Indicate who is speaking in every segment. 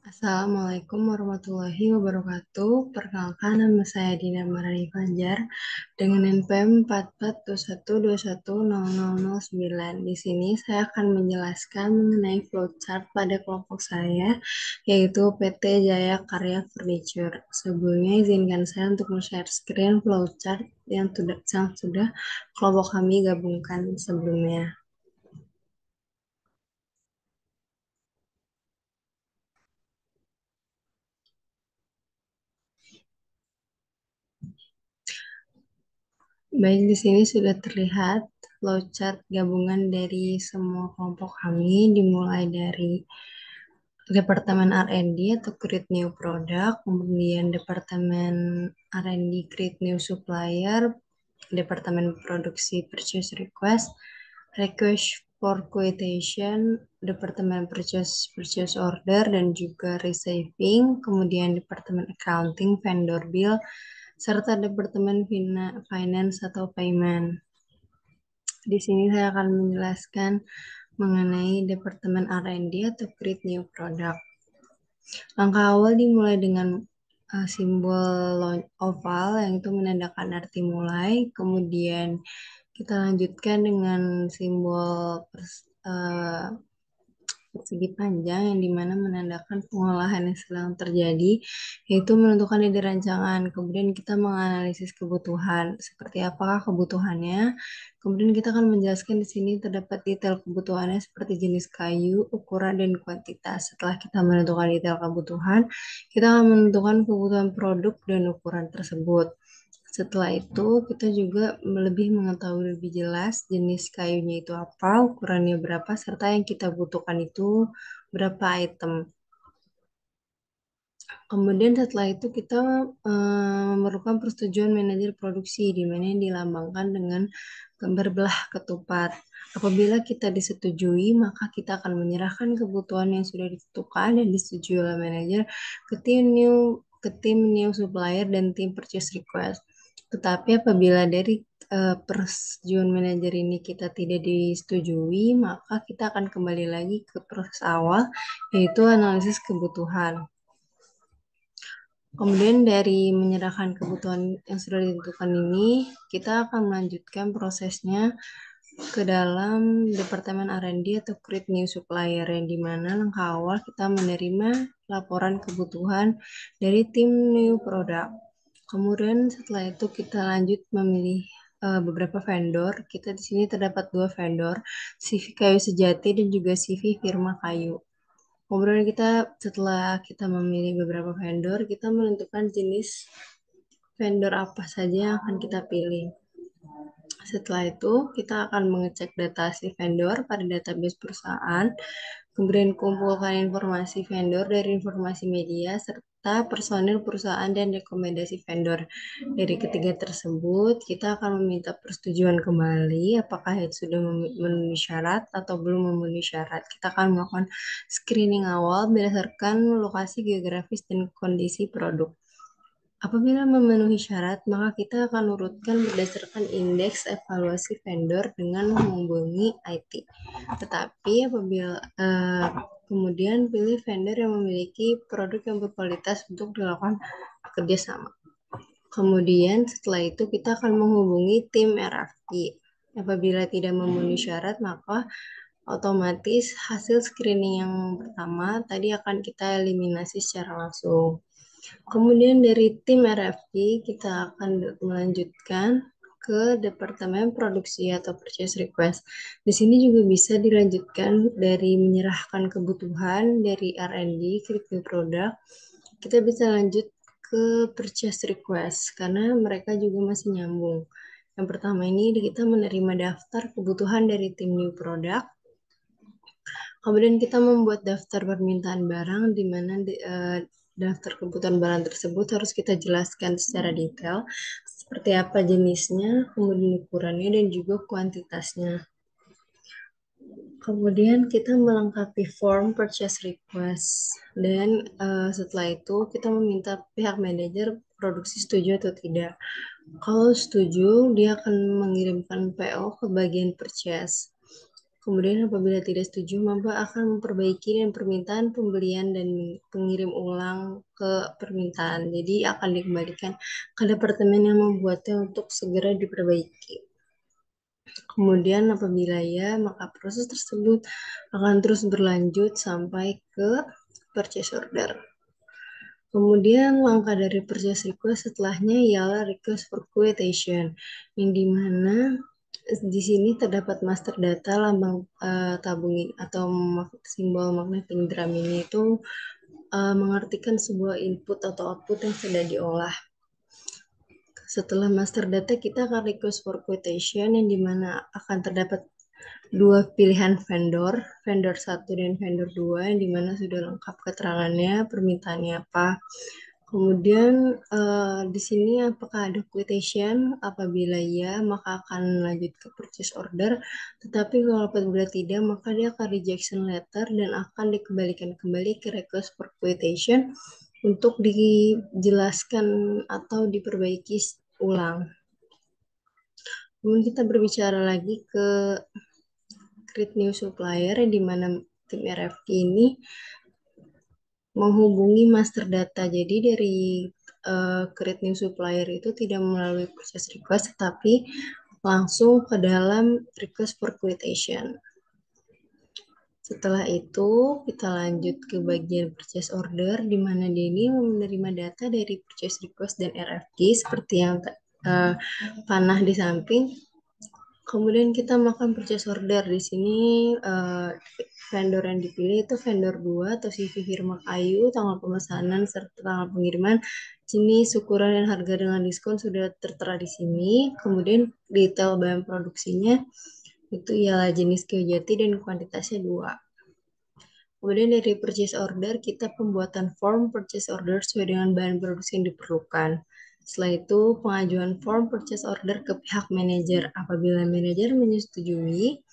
Speaker 1: Assalamualaikum warahmatullahi wabarakatuh. Perkenalkan, nama saya Dina Marani Fajar dengan NPM 4421210009. Di sini saya akan menjelaskan mengenai flowchart pada kelompok saya, yaitu PT Jaya Karya Furniture. Sebelumnya izinkan saya untuk share screen flowchart yang sudah kelompok kami gabungkan sebelumnya. Baik, di sini sudah terlihat flowchart gabungan dari semua kelompok kami, dimulai dari Departemen R&D atau Create New Product, kemudian Departemen R&D Create New Supplier, Departemen Produksi Purchase Request, Request for Quotation, Departemen Purchase Order, dan juga Receiving, kemudian Departemen Accounting, Vendor Bill, serta Departemen Finance atau Payment. Di sini saya akan menjelaskan mengenai Departemen R&D atau Create New Product. Langkah awal dimulai dengan simbol oval yang itu menandakan arti mulai, kemudian kita lanjutkan dengan simbol persegi panjang yang dimana menandakan pengolahan yang sedang terjadi, yaitu menentukan ide rancangan. Kemudian kita menganalisis kebutuhan, seperti apakah kebutuhannya. Kemudian kita akan menjelaskan di sini terdapat detail kebutuhannya seperti jenis kayu, ukuran, dan kuantitas. Setelah kita menentukan detail kebutuhan, kita akan menentukan kebutuhan produk dan ukuran tersebut. Setelah itu, kita juga lebih mengetahui lebih jelas jenis kayunya itu apa, ukurannya berapa, serta yang kita butuhkan itu berapa item. Kemudian setelah itu kita memerlukan persetujuan manajer produksi, di mana yang dilambangkan dengan gambar belah ketupat. Apabila kita disetujui, maka kita akan menyerahkan kebutuhan yang sudah ditentukan dan disetujui oleh manajer ke tim new supplier dan tim purchase request. Tetapi apabila dari persetujuan manajer ini kita tidak disetujui, maka kita akan kembali lagi ke proses awal, yaitu analisis kebutuhan. Kemudian dari menyerahkan kebutuhan yang sudah ditentukan ini, kita akan melanjutkan prosesnya ke dalam Departemen R&D atau Create New Supplier, yang dimana langkah awal kita menerima laporan kebutuhan dari tim New Product. Kemudian setelah itu kita lanjut memilih beberapa vendor. Kita di sini terdapat 2 vendor, CV Kayu Sejati dan juga CV Firma Kayu. Kemudian setelah kita memilih beberapa vendor, kita menentukan jenis vendor apa saja yang akan kita pilih. Setelah itu, kita akan mengecek data si vendor pada database perusahaan, kemudian kumpulkan informasi vendor dari informasi media, serta personil perusahaan dan rekomendasi vendor. Dari ketiga tersebut, kita akan meminta persetujuan kembali apakah itu sudah memenuhi syarat atau belum memenuhi syarat. Kita akan melakukan screening awal berdasarkan lokasi geografis dan kondisi produk. Apabila memenuhi syarat, maka kita akan urutkan berdasarkan indeks evaluasi vendor dengan menghubungi IT. Tetapi apabila kemudian pilih vendor yang memiliki produk yang berkualitas untuk dilakukan kerjasama. Kemudian setelah itu kita akan menghubungi tim RFQ. Apabila tidak memenuhi syarat, maka otomatis hasil screening yang pertama tadi akan kita eliminasi secara langsung. Kemudian dari tim RFQ kita akan melanjutkan ke Departemen Produksi atau Purchase Request. Di sini juga bisa dilanjutkan dari menyerahkan kebutuhan dari R&D, Creative Product. Kita bisa lanjut ke Purchase Request karena mereka juga masih nyambung. Yang pertama ini kita menerima daftar kebutuhan dari tim New Product. Kemudian kita membuat daftar permintaan barang di mana daftar kebutuhan barang tersebut harus kita jelaskan secara detail seperti apa jenisnya, kemudian ukurannya, dan juga kuantitasnya. Kemudian kita melengkapi form purchase request dan setelah itu kita meminta pihak manajer produksi setuju atau tidak. Kalau setuju, dia akan mengirimkan PO ke bagian purchase. Kemudian apabila tidak setuju, maka akan memperbaiki dan permintaan pembelian dan pengirim ulang ke permintaan. Jadi akan dikembalikan ke departemen yang membuatnya untuk segera diperbaiki. Kemudian apabila ya, maka proses tersebut akan terus berlanjut sampai ke purchase order. Kemudian langkah dari purchase request setelahnya ialah request for quotation, yang dimana di sini terdapat master data lambang tabung atau simbol magnetic drum ini itu mengartikan sebuah input atau output yang sudah diolah. Setelah master data, kita akan request for quotation yang dimana akan terdapat dua pilihan vendor, vendor 1 dan vendor 2, yang dimana sudah lengkap keterangannya, permintaannya apa. Kemudian di sini apakah ada quotation? Apabila ya, maka akan lanjut ke purchase order. Tetapi kalau apabila tidak, maka dia akan rejection letter dan akan dikembalikan kembali ke request for quotation untuk dijelaskan atau diperbaiki ulang. Kemudian kita berbicara lagi ke create new supplier, di mana tim RFQ ini menghubungi master data. Jadi dari create new supplier itu tidak melalui proses request, tetapi langsung ke dalam request for quotation. Setelah itu, kita lanjut ke bagian purchase order, di mana dia ini menerima data dari purchase request dan RFQ, seperti yang panah di samping. Kemudian kita melakukan purchase order. Di sini vendor yang dipilih itu vendor 2 atau CV firma kayu, tanggal pemesanan serta tanggal pengiriman, jenis, ukuran, dan harga dengan diskon sudah tertera di sini. Kemudian detail bahan produksinya itu ialah jenis kayu jati dan kuantitasnya 2. Kemudian dari purchase order, kita pembuatan form purchase order sesuai dengan bahan produksi yang diperlukan. Setelah itu, pengajuan form purchase order ke pihak manajer. Apabila manajer menyetujui,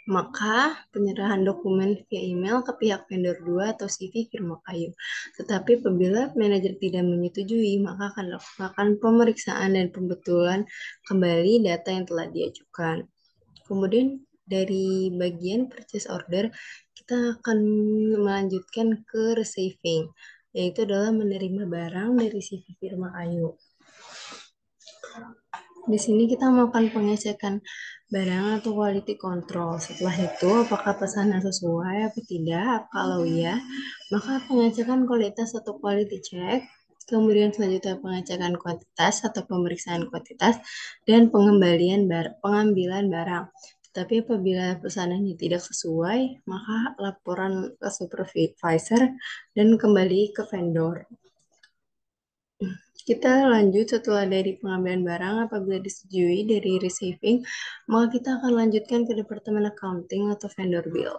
Speaker 1: maka penyerahan dokumen via email ke pihak vendor 2 atau CV firma kayu. Tetapi apabila manajer tidak menyetujui, maka akan dilakukan pemeriksaan dan pembetulan kembali data yang telah diajukan. Kemudian dari bagian purchase order, kita akan melanjutkan ke receiving, yaitu adalah menerima barang dari CV firma kayu. Di sini kita melakukan pengecekan barang atau quality control. Setelah itu, apakah pesanan sesuai atau tidak? Kalau iya, maka pengecekan kualitas atau quality check. Kemudian selanjutnya pengecekan kuantitas atau pemeriksaan kuantitas dan pengambilan barang. Tetapi apabila pesanannya tidak sesuai, maka laporan ke supervisor dan kembali ke vendor. Kita lanjut setelah dari pengambilan barang, apabila disetujui dari receiving, maka kita akan lanjutkan ke departemen accounting atau vendor bill.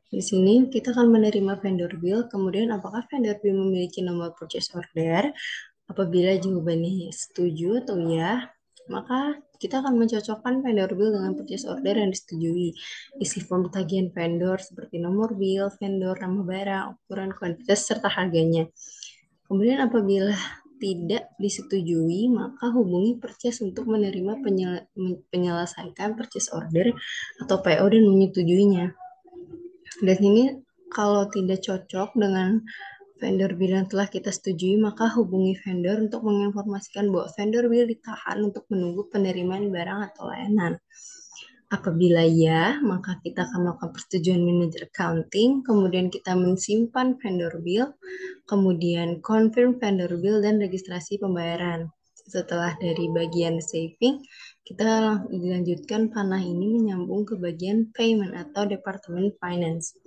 Speaker 1: Di sini kita akan menerima vendor bill, kemudian apakah vendor bill memiliki nomor purchase order. Apabila jawabannya setuju atau ya, maka kita akan mencocokkan vendor bill dengan purchase order yang disetujui. Isi form tagihan vendor seperti nomor bill, vendor, nama barang, ukuran, kuantitas, serta harganya. Kemudian apabila tidak disetujui, maka hubungi purchase untuk menerima penyelesaikan purchase order atau PO dan menyetujuinya. Dan ini kalau tidak cocok dengan vendor bill yang telah kita setujui, maka hubungi vendor untuk menginformasikan bahwa vendor bill ditahan untuk menunggu penerimaan barang atau layanan. Apabila ya, maka kita akan melakukan persetujuan manajer accounting, kemudian kita mensimpan vendor bill, kemudian confirm vendor bill dan registrasi pembayaran. Setelah dari bagian saving, kita dilanjutkan panah ini menyambung ke bagian payment atau departemen finance.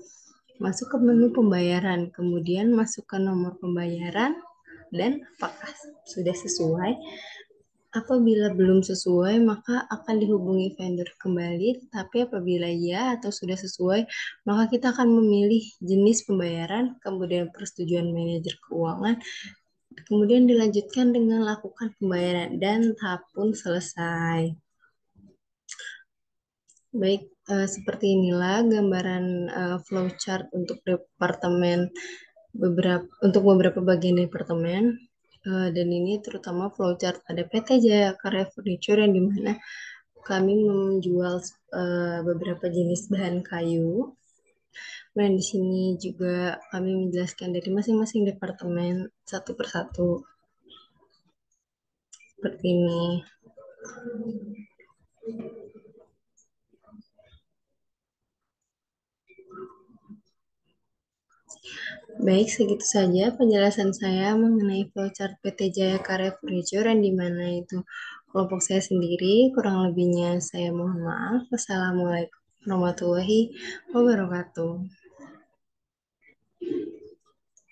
Speaker 1: Masuk ke menu pembayaran, kemudian masuk ke nomor pembayaran, dan apakah sudah sesuai. Apabila belum sesuai, maka akan dihubungi vendor kembali, tapi apabila ya atau sudah sesuai, maka kita akan memilih jenis pembayaran, kemudian persetujuan manajer keuangan, kemudian dilanjutkan dengan lakukan pembayaran, dan tahap pun selesai. Baik, seperti inilah gambaran flowchart untuk beberapa bagian departemen. Dan ini terutama flowchart pada PT Jaya Karya Furniture, yang dimana kami menjual beberapa jenis bahan kayu. Dan di sini juga kami menjelaskan dari masing-masing departemen satu persatu seperti ini. Baik, segitu saja penjelasan saya mengenai flowchart PT Jaya Karya Furniture yang di mana itu kelompok saya sendiri. Kurang lebihnya saya mohon maaf. Wassalamualaikum warahmatullahi wabarakatuh.